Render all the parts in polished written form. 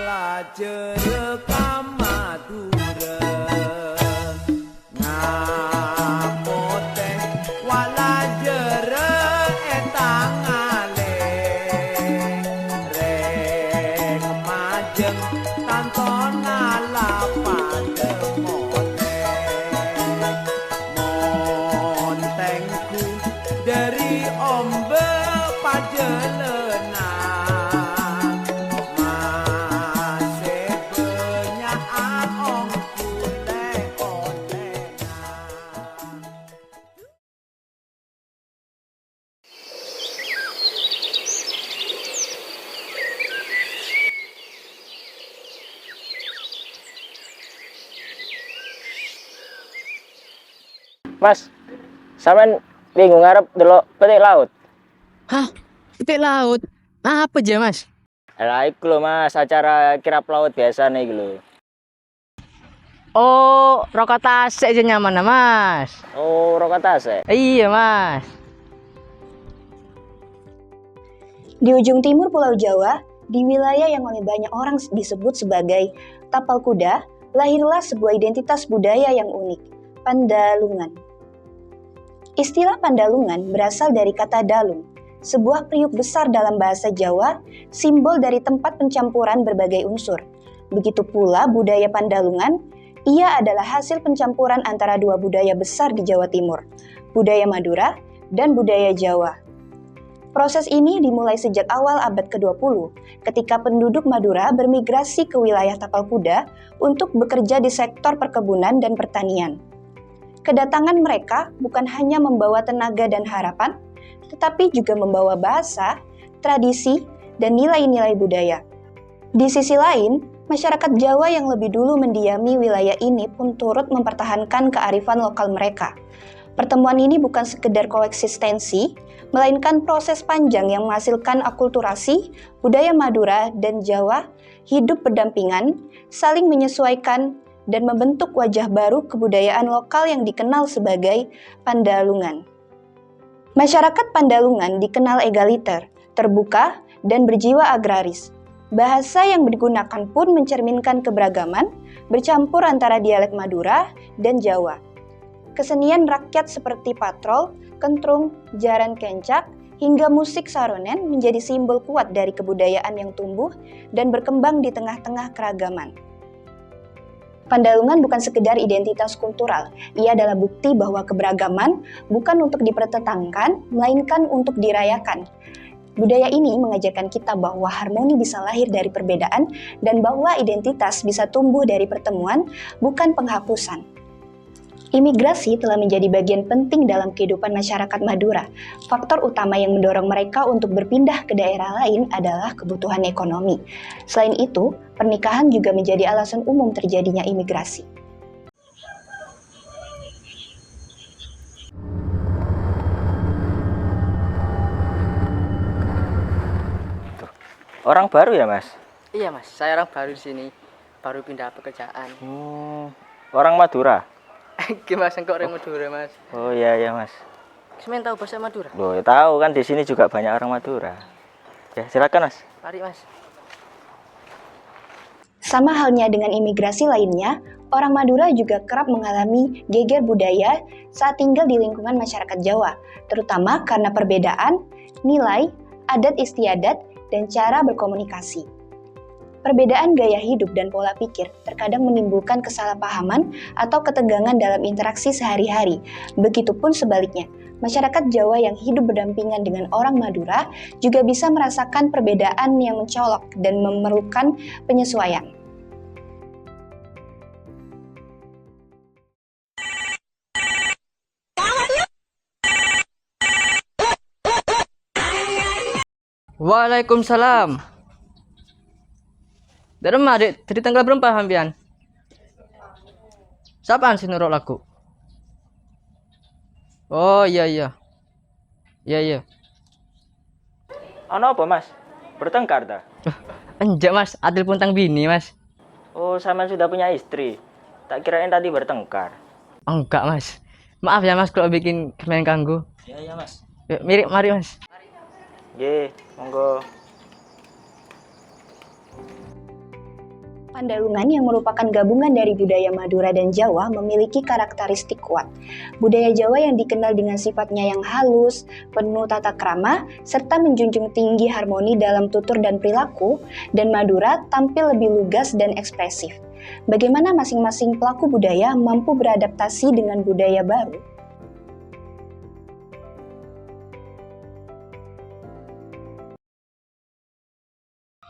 Walajere kamadura ngamote walajere etang aleng reng majeng tanton alapade montengku dari ombe pajelena Mas, sampean bingung ngarep delok petik laut. Hah? Petik laut? Apa aja, Mas? Lah iku lho Mas, acara kirap laut biasa nih lho. Oh, rokok tasik aja nyaman, Mas. Oh, rokok tas ya? Iya, Mas. Di ujung timur Pulau Jawa, di wilayah yang oleh banyak orang disebut sebagai Tapal Kuda, lahirlah sebuah identitas budaya yang unik, Pandalungan. Istilah Pandalungan berasal dari kata dalung, sebuah periuk besar dalam bahasa Jawa, simbol dari tempat pencampuran berbagai unsur. Begitu pula budaya Pandalungan, ia adalah hasil pencampuran antara dua budaya besar di Jawa Timur, budaya Madura dan budaya Jawa. Proses ini dimulai sejak awal abad ke-20, ketika penduduk Madura bermigrasi ke wilayah Tapal Kuda untuk bekerja di sektor perkebunan dan pertanian. Kedatangan mereka bukan hanya membawa tenaga dan harapan, tetapi juga membawa bahasa, tradisi, dan nilai-nilai budaya. Di sisi lain, masyarakat Jawa yang lebih dulu mendiami wilayah ini pun turut mempertahankan kearifan lokal mereka. Pertemuan ini bukan sekedar koeksistensi, melainkan proses panjang yang menghasilkan akulturasi, budaya Madura dan Jawa hidup berdampingan, saling menyesuaikan, dan membentuk wajah baru kebudayaan lokal yang dikenal sebagai Pandalungan. Masyarakat Pandalungan dikenal egaliter, terbuka, dan berjiwa agraris. Bahasa yang digunakan pun mencerminkan keberagaman, bercampur antara dialek Madura dan Jawa. Kesenian rakyat seperti patrol, kentrung, jaran kencak, hingga musik saronen menjadi simbol kuat dari kebudayaan yang tumbuh dan berkembang di tengah-tengah keragaman. Pandalungan bukan sekedar identitas kultural, ia adalah bukti bahwa keberagaman bukan untuk dipertentangkan, melainkan untuk dirayakan. Budaya ini mengajarkan kita bahwa harmoni bisa lahir dari perbedaan dan bahwa identitas bisa tumbuh dari pertemuan, bukan penghapusan. Imigrasi telah menjadi bagian penting dalam kehidupan masyarakat Madura. Faktor utama yang mendorong mereka untuk berpindah ke daerah lain adalah kebutuhan ekonomi. Selain itu, pernikahan juga menjadi alasan umum terjadinya imigrasi. Orang baru ya Mas? Iya, Mas. Saya orang baru di sini. Baru pindah pekerjaan. Orang Madura? Gimana kok orang Madura, Mas? Oh iya Mas. Semen tahu bahasa Madura? Loh, tahu kan di sini juga banyak orang Madura. Ya, silakan Mas. Mari, Mas. Sama halnya dengan imigrasi lainnya, orang Madura juga kerap mengalami geger budaya saat tinggal di lingkungan masyarakat Jawa, terutama karena perbedaan, nilai, adat istiadat, dan cara berkomunikasi. Perbedaan gaya hidup dan pola pikir terkadang menimbulkan kesalahpahaman atau ketegangan dalam interaksi sehari-hari. Begitupun sebaliknya, masyarakat Jawa yang hidup berdampingan dengan orang Madura juga bisa merasakan perbedaan yang mencolok dan memerlukan penyesuaian. Waalaikumsalam. Dari mana, dari tanggal berapa hampian? Siapaan sih nurut lagu? Oh iya. Iya. Ano apa Mas? Bertengkar dah? Enggak, Mas, adil puntang bini, Mas. Oh, sama sudah punya istri. Tak kirain tadi bertengkar. Enggak, Mas. Maaf ya, Mas, kalau bikin kemen ganggu. Iya Mas. Yuk, mari, Mas. Ye, monggo. Pandalungan yang merupakan gabungan dari budaya Madura dan Jawa memiliki karakteristik kuat. Budaya Jawa yang dikenal dengan sifatnya yang halus, penuh tata krama, serta menjunjung tinggi harmoni dalam tutur dan perilaku, dan Madura tampil lebih lugas dan ekspresif. Bagaimana masing-masing pelaku budaya mampu beradaptasi dengan budaya baru?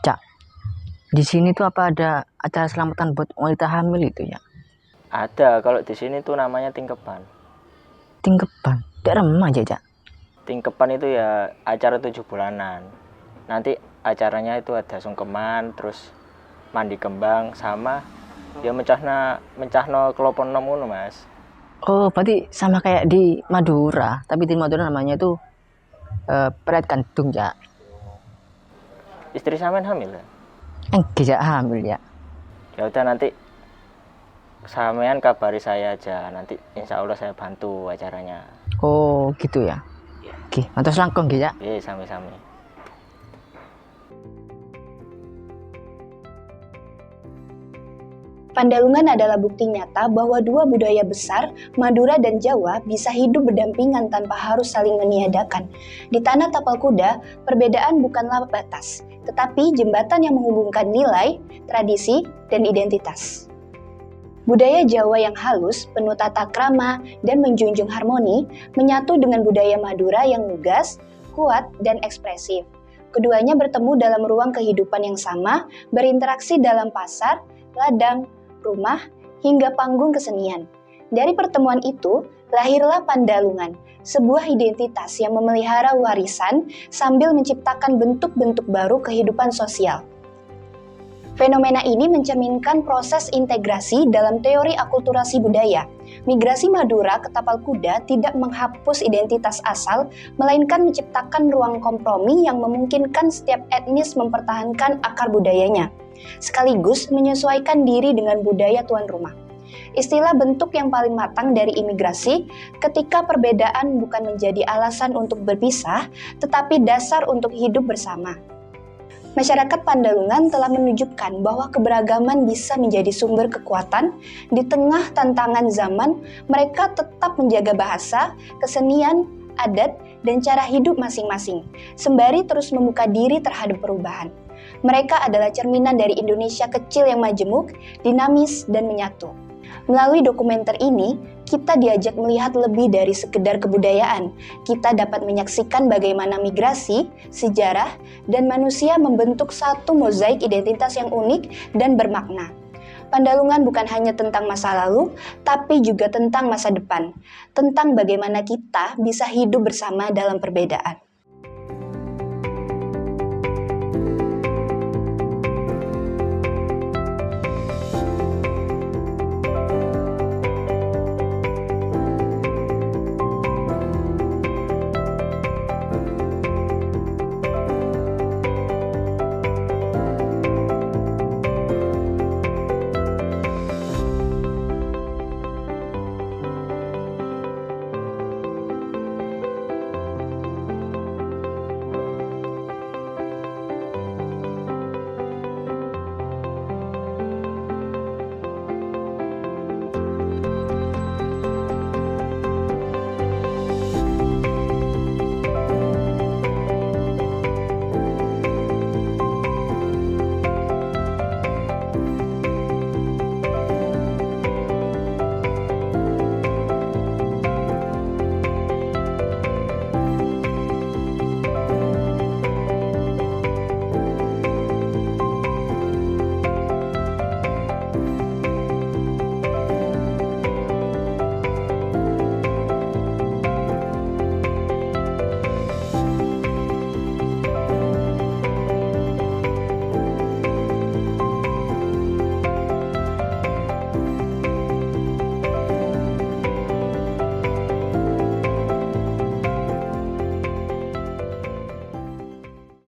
Cak, di sini tuh apa ada acara selamatan buat wanita hamil itu ya? Ada, kalau di sini tuh namanya tingkepan. Tingkepan, tidak remaja, Cak. Tingkepan itu ya acara 7 bulanan. Nanti acaranya itu ada sungkeman, terus mandi kembang, sama ya mencahno kelopon nom ngono, Mas. Oh, berarti sama kayak di Madura, tapi di Madura namanya itu peret kandung, Cak. Istri sampean hamil ya? Enggak, Cak, hamil ya. Ya udah, nanti sampean kabari saya aja, nanti insya Allah saya bantu acaranya. Oh, gitu ya. Oke, mantos langkung ya, Cak. Sami-sami. Pandalungan adalah bukti nyata bahwa dua budaya besar, Madura dan Jawa, bisa hidup berdampingan tanpa harus saling meniadakan. Di tanah tapal kuda, perbedaan bukanlah batas, tetapi jembatan yang menghubungkan nilai, tradisi, dan identitas. Budaya Jawa yang halus, penuh tata krama, dan menjunjung harmoni, menyatu dengan budaya Madura yang lugas, kuat, dan ekspresif. Keduanya bertemu dalam ruang kehidupan yang sama, berinteraksi dalam pasar, ladang, rumah, hingga panggung kesenian. Dari pertemuan itu, lahirlah Pandalungan, sebuah identitas yang memelihara warisan sambil menciptakan bentuk-bentuk baru kehidupan sosial. Fenomena ini mencerminkan proses integrasi dalam teori akulturasi budaya. Migrasi Madura ke tapal kuda tidak menghapus identitas asal, melainkan menciptakan ruang kompromi yang memungkinkan setiap etnis mempertahankan akar budayanya, sekaligus menyesuaikan diri dengan budaya tuan rumah. Istilah bentuk yang paling matang dari imigrasi, ketika perbedaan bukan menjadi alasan untuk berpisah, tetapi dasar untuk hidup bersama. Masyarakat Pandalungan telah menunjukkan bahwa keberagaman bisa menjadi sumber kekuatan. Di tengah tantangan zaman, mereka tetap menjaga bahasa, kesenian, adat, dan cara hidup masing-masing, sembari terus membuka diri terhadap perubahan. Mereka adalah cerminan dari Indonesia kecil yang majemuk, dinamis, dan menyatu. Melalui dokumenter ini, kita diajak melihat lebih dari sekedar kebudayaan. Kita dapat menyaksikan bagaimana migrasi, sejarah, dan manusia membentuk satu mozaik identitas yang unik dan bermakna. Pandalungan bukan hanya tentang masa lalu, tapi juga tentang masa depan. Tentang bagaimana kita bisa hidup bersama dalam perbedaan.